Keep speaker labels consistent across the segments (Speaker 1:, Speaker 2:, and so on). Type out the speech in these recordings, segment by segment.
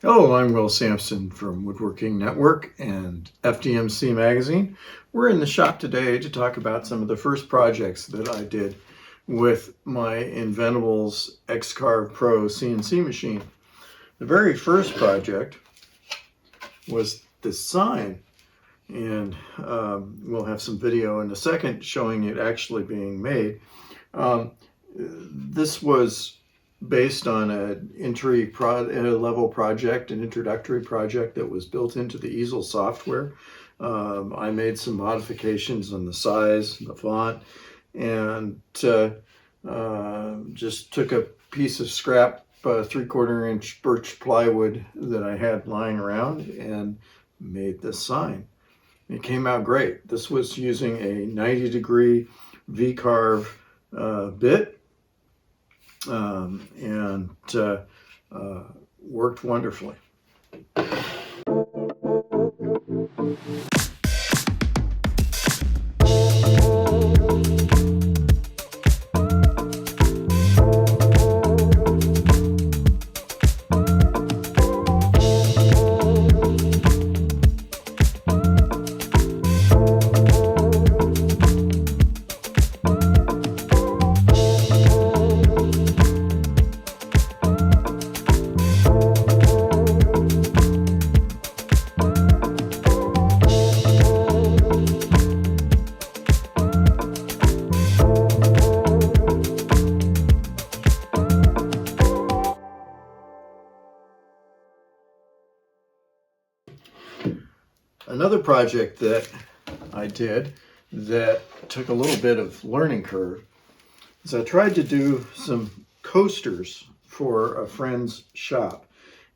Speaker 1: Hello, I'm Will Sampson from Woodworking Network and FDMC Magazine. We're in the shop today to talk about some of the first projects that I did with my Inventables X-Carve Pro CNC machine. The very first project was this sign, and we'll have some video in a second showing it actually being made. This was based on an entry-level project, an introductory project that was built into the Easel software. I made some modifications on the size, the font, and just took a piece of scrap 3/4 inch birch plywood that I had lying around and made this sign. It came out great. This was using a 90-degree V-carve bit. And worked wonderfully. Another project that I did that took a little bit of learning curve is I tried to do some coasters for a friend's shop.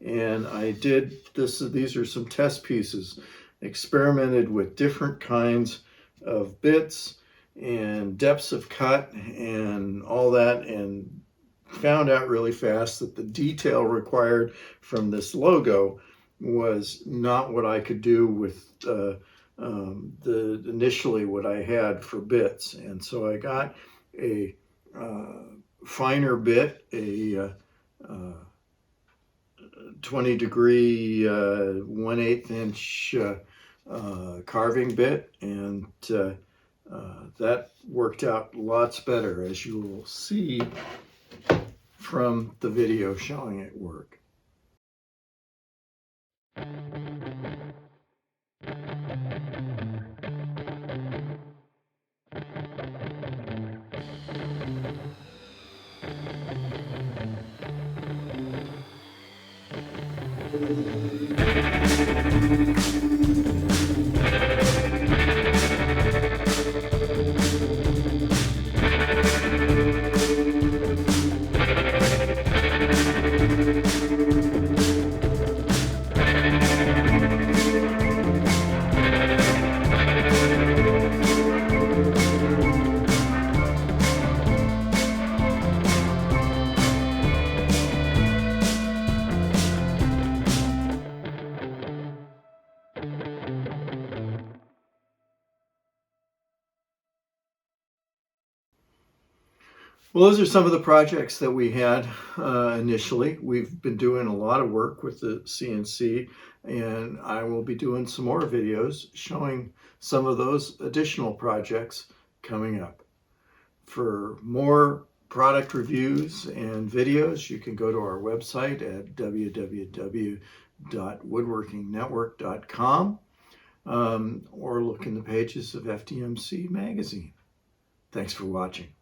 Speaker 1: And I did this, these are some test pieces, experimented with different kinds of bits and depths of cut and all that, and found out really fast that the detail required from this logo was not what I could do with initially what I had for bits. And so I got a finer bit, a 20-degree 1/8 inch carving bit, and that worked out lots better, as you will see from the video showing it work. Well, those are some of the projects that we had initially. We've been doing a lot of work with the CNC, and I will be doing some more videos showing some of those additional projects coming up. For more product reviews and videos, you can go to our website at www.woodworkingnetwork.com or look in the pages of FDMC Magazine. Thanks for watching.